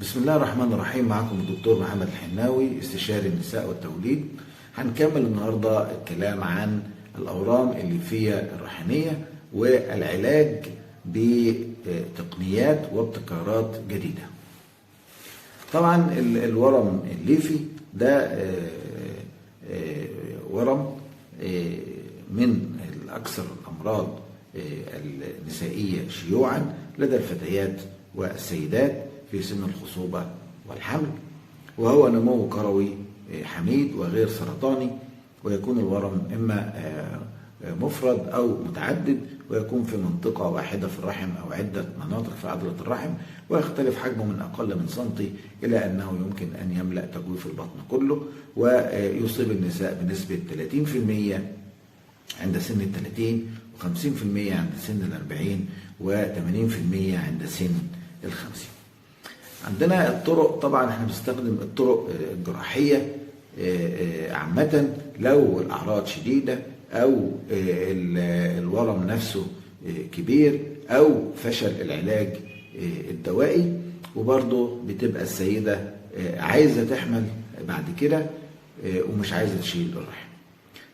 بسم الله الرحمن الرحيم. معكم الدكتور محمد الحناوي، استشاري النساء والتوليد. هنكمل النهارده الكلام عن الأورام الليفية الرحمية والعلاج بتقنيات وابتكارات جديدة. طبعا الورم الليفي ده ورم من أكثر الأمراض النسائية شيوعا لدى الفتيات والسيدات في سن الخصوبة والحمل، وهو نمو كروي حميد وغير سرطاني، ويكون الورم إما مفرد أو متعدد، ويكون في منطقة واحدة في الرحم أو عدة مناطق في عضلة الرحم، ويختلف حجمه من أقل من سنتي إلى أنه يمكن أن يملأ تجويف البطن كله، ويصيب النساء بنسبة 30% عند سن 30 و50% عند سن 40 و80% عند سن 50. عندنا الطرق، طبعا احنا بنستخدم الطرق الجراحية عامة لو الأعراض شديدة أو الورم نفسه كبير أو فشل العلاج الدوائي، وبرضه بتبقى السيدة عايزة تحمل بعد كده ومش عايزة تشيل الرحم.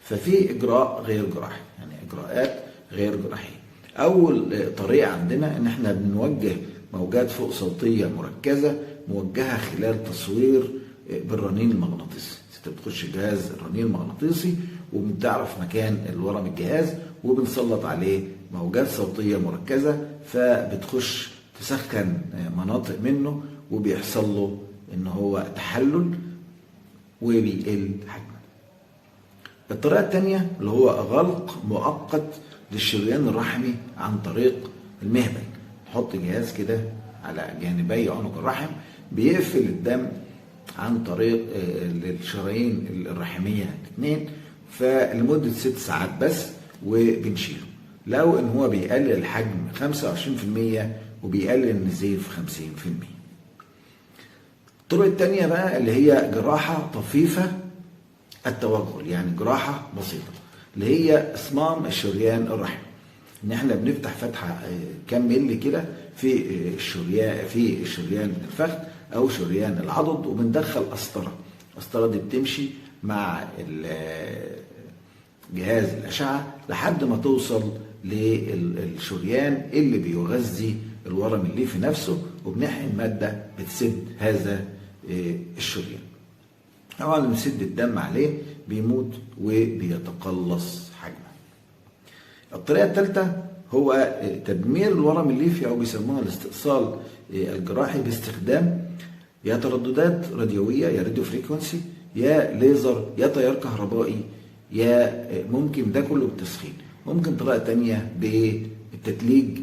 ففي إجراء غير جراحي، يعني إجراءات غير جراحية. أول طريقة عندنا إن احنا بنوجه موجات فوق صوتية مركزة موجهة خلال تصوير بالرنين المغناطيسي. انت بتخش جهاز الرنين المغناطيسي وبتعرف مكان الورم الجهاز، وبنسلط عليه موجات صوتية مركزة، فبتخش تسخن مناطق منه وبيحصل له ان هو تحلل وبيقل حجمه. الطريقة الثانية اللي هو غلق مؤقت للشريان الرحمي عن طريق المهبل. نحط جهاز كده على جانبي عنق الرحم بيقفل الدم عن طريق الشرايين الرحمية الاثنين فلمدة 6 ساعات بس، وبنشيله. لو ان هو بيقلل الحجم 25% وبيقلل النزيف 50%. الطرق الثانية بقى اللي هي جراحة طفيفة التوغل، يعني جراحة بسيطة اللي هي اصمام الشريان الرحمي. ان احنا بنفتح فتحه كام ملي كده في الشريان الفخذ او شريان العضد، وبندخل قسطره. القسطره دي بتمشي مع جهاز الاشعه لحد ما توصل للشريان اللي بيغذي الورم الليفي نفسه، وبنحقن ماده بتسد هذا الشريان. طبعا لما نسد الدم عليه بيموت وبيتقلص حجمه. الطريقة الثالثة هو تدمير الورم الليفي، أو بيسموها الاستئصال الجراحي باستخدام يا ترددات راديوية، يا راديو فريكونسي، يا ليزر، يا تيار كهربائي، يا ممكن ده كله بالتسخين. ممكن طريقة تانية بالتتليج،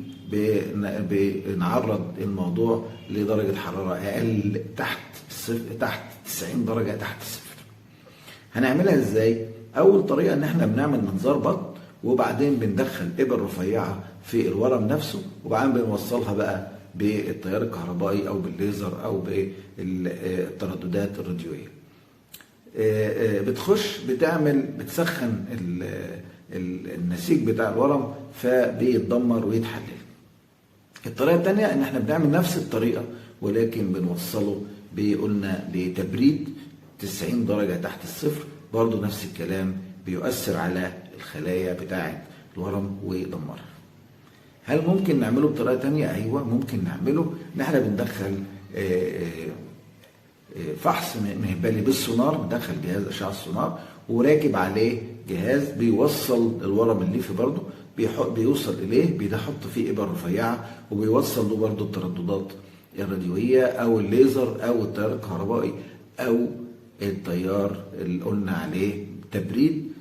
بنعرض الموضوع لدرجة حرارة أقل تحت 90 درجة تحت الصفر. هنعملها ازاي؟ أول طريقة إن احنا بنعمل منظار بطن، وبعدين بندخل إبر رفيعة في الورم نفسه، وبعدين بنوصلها بقى بالتيار الكهربائي أو بالليزر أو بالترددات الراديوية. بتخش بتسخن النسيج بتاع الورم فبيتدمر ويتحلل. الطريقة الثانية إن احنا بنعمل نفس الطريقة، ولكن بنوصله قلنا بتبريد 90 درجة تحت الصفر. برضو نفس الكلام بيؤثر على الخلايا بتاعة الورم ويدمرها. هل ممكن نعمله بطريقة تانية؟ أيوة ممكن نعمله. إن احنا بندخل فحص مهبلي بالسونار، بندخل جهاز أشعة السونار وراكب عليه جهاز بيوصل الورم الليفي برضه، بيوصل إليه، بيحط فيه إبر رفيعة وبيوصل له برضه الترددات الراديوية أو الليزر أو التيار الكهربائي أو التيار اللي قلنا عليه تبريد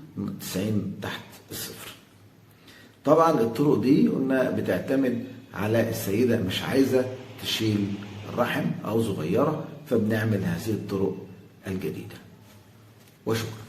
90 تحت الصفر. طبعا الطرق دي قلنا بتعتمد على السيدة مش عايزة تشيل الرحم أو صغيرة، فبنعمل هذه الطرق الجديدة. وشكرا.